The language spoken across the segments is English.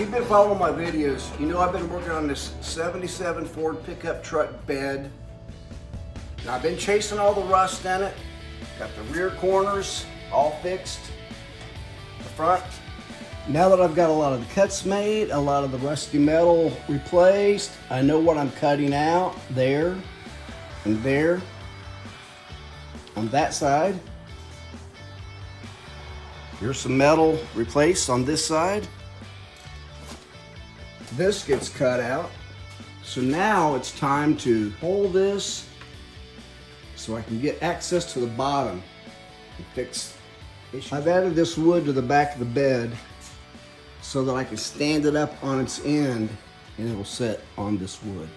you've been following my videos, you know I've been working on this 77 Ford pickup truck bed. And I've been chasing all the rust in it. Got the rear corners all fixed. The front. Now that I've got a lot of the cuts made, a lot of the rusty metal replaced, I know what I'm cutting out there and there on that side. Here's some metal replaced on this side. This gets cut out. So now it's time to hold this so I can get access to the bottom and fix issues. I've added this wood to the back of the bed so that I can stand it up on its end and it will sit on this wood.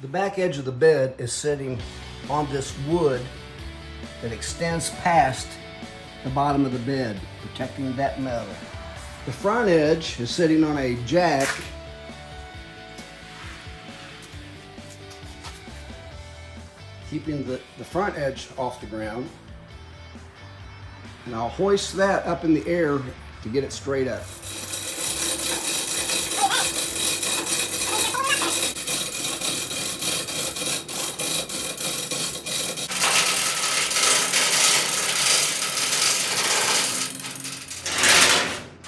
The back edge of the bed is sitting on this wood that extends past the bottom of the bed, protecting that metal. The front edge is sitting on a jack keeping the front edge off the ground. And I'll hoist that up in the air to get it straight up.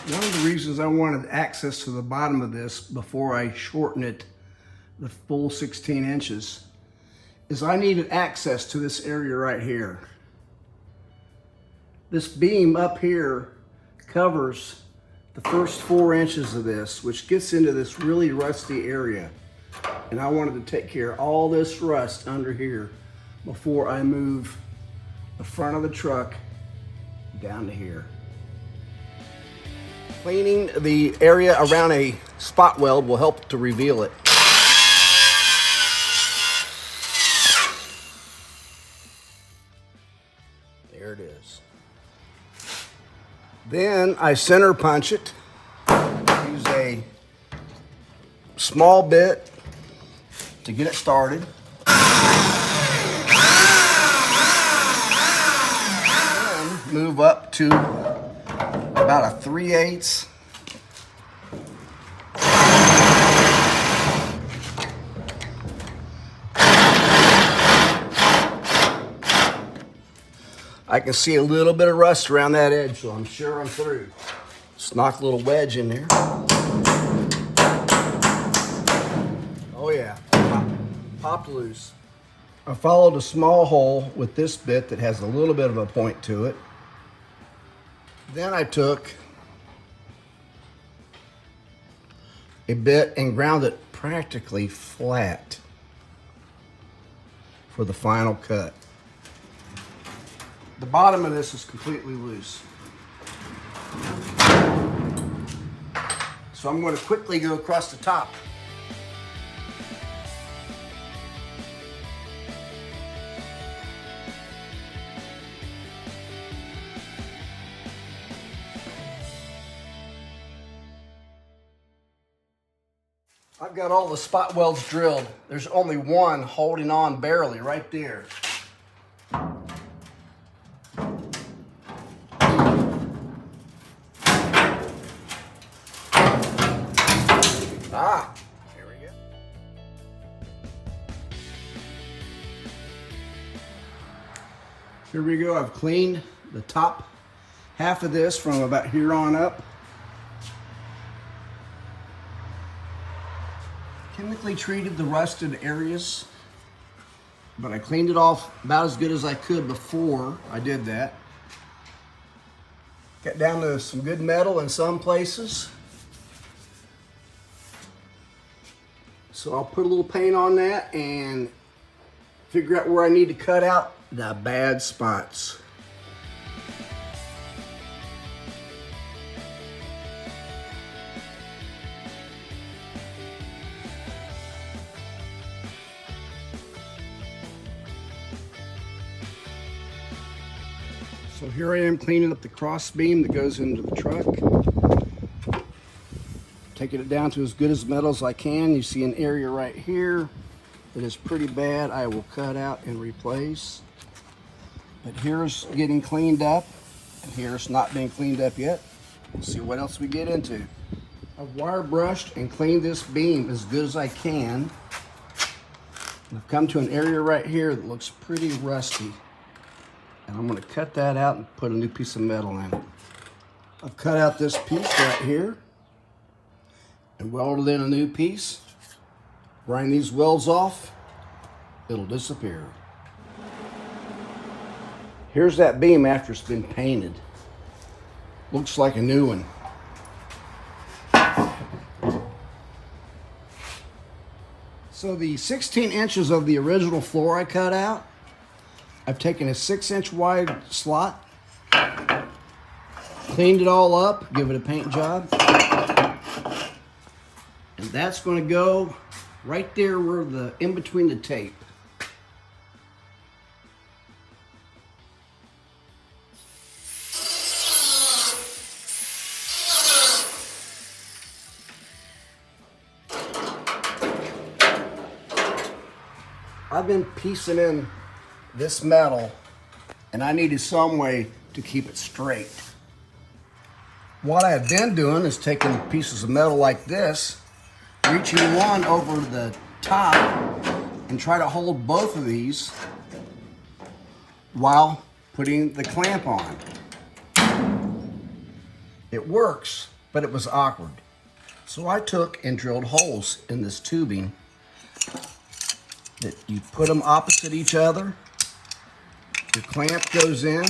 One of the reasons I wanted access to the bottom of this before I shorten it the full 16 inches is I needed access to this area right here. This beam up here covers the first 4 inches of this, which gets into this really rusty area. And I wanted to take care of all this rust under here before I move the front of the truck down to here. Cleaning the area around a spot weld will help to reveal it. There it is. Then I center punch it. Use a small bit to get it started. And move up to about a 3/8. I can see a little bit of rust around that edge, so I'm sure I'm through. Just knock a little wedge in there. Oh yeah, popped loose. I followed a small hole with this bit that has a little bit of a point to it. Then I took a bit and ground it practically flat for the final cut. The bottom of this is completely loose. So I'm going to quickly go across the top. I've got all the spot welds drilled. There's only one holding on barely right there. Ah, here we go. Here we go. I've cleaned the top half of this from about here on up. Chemically treated the rusted areas, but I cleaned it off about as good as I could before I did that. Got down to some good metal in some places. So I'll put a little paint on that and figure out where I need to cut out the bad spots. So here I am cleaning up the cross beam that goes into the truck. Taking it down to as good as metal as I can. You see an area right here that is pretty bad. I will cut out and replace. But here's getting cleaned up, and here's not being cleaned up yet. We'll see what else we get into. I've wire brushed and cleaned this beam as good as I can. I've come to an area right here that looks pretty rusty. And I'm going to cut that out and put a new piece of metal in it. I've cut out this piece right here and welded in a new piece. Grind these welds off, it'll disappear. Here's that beam after it's been painted. Looks like a new one. So the 16 inches of the original floor I cut out, I've taken a 6-inch wide slot, cleaned it all up, give it a paint job, and that's going to go right there where the in between the tape. I've been piecing in this metal, and I needed some way to keep it straight. What I have been doing is taking pieces of metal like this, reaching one over the top, and try to hold both of these while putting the clamp on. It works, but it was awkward. So I took and drilled holes in this tubing that you put them opposite each other. The clamp goes in.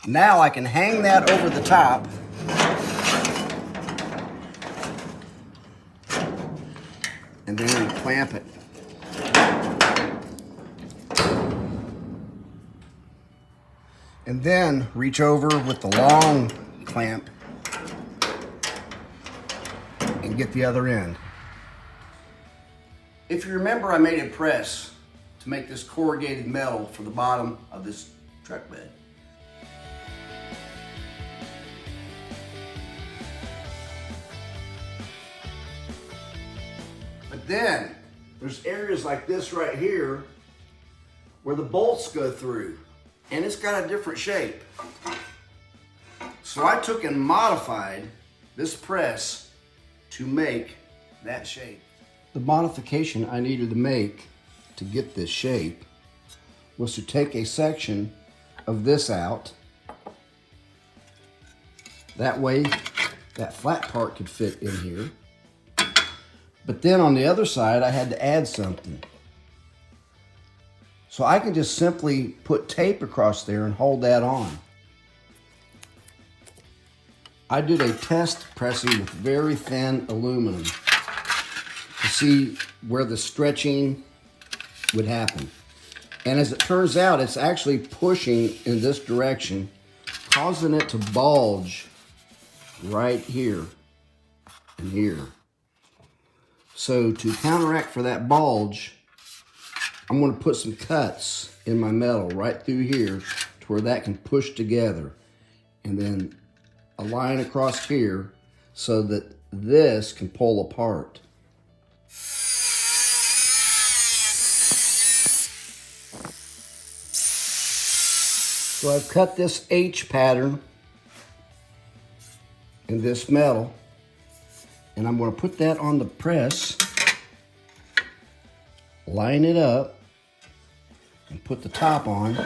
Now I can hang that over the top and then clamp it. And then reach over with the long clamp and get the other end. If you remember, I made a press to make this corrugated metal for the bottom of this truck bed. But then there's areas like this right here where the bolts go through, and it's got a different shape. So I took and modified this press to make that shape. The modification I needed to make to get this shape was to take a section of this out. That way that flat part could fit in here. But then on the other side, I had to add something. So I can just simply put tape across there and hold that on. I did a test pressing with very thin aluminum to see where the stretching would happen. And as it turns out, it's actually pushing in this direction, causing it to bulge right here and here. So to counteract for that bulge, I'm going to put some cuts in my metal right through here to where that can push together, and then a line across here so that this can pull apart. So I've cut this H pattern in this metal, and I'm going to put that on the press, line it up, and put the top on,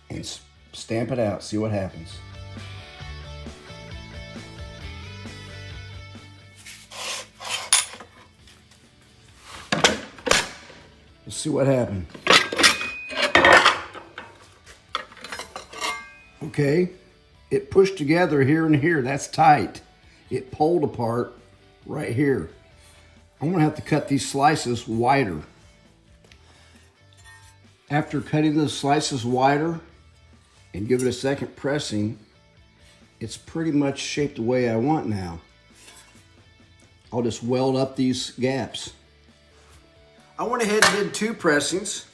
and stamp it out, see what happens. Let's see what happened. Okay, it pushed together here and here. That's tight. It pulled apart right here. I'm gonna have to cut these slices wider. After cutting the slices wider and give it a second pressing, it's pretty much shaped the way I want now. I'll just weld up these gaps. I went ahead and did 2 pressings.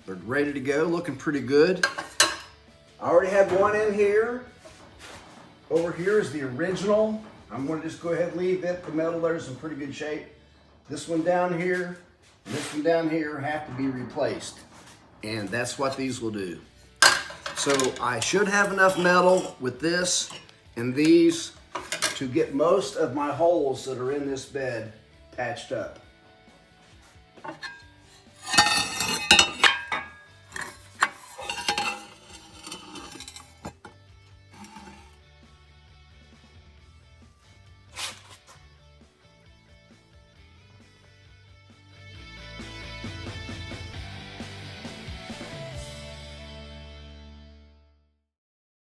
They're ready to go, looking pretty good. I already had one in here. Over here is the original. I'm gonna just go ahead and leave it. The metal there is in pretty good shape. This one down here, and this one down here have to be replaced. And that's what these will do. So I should have enough metal with this and these to get most of my holes that are in this bed patched up.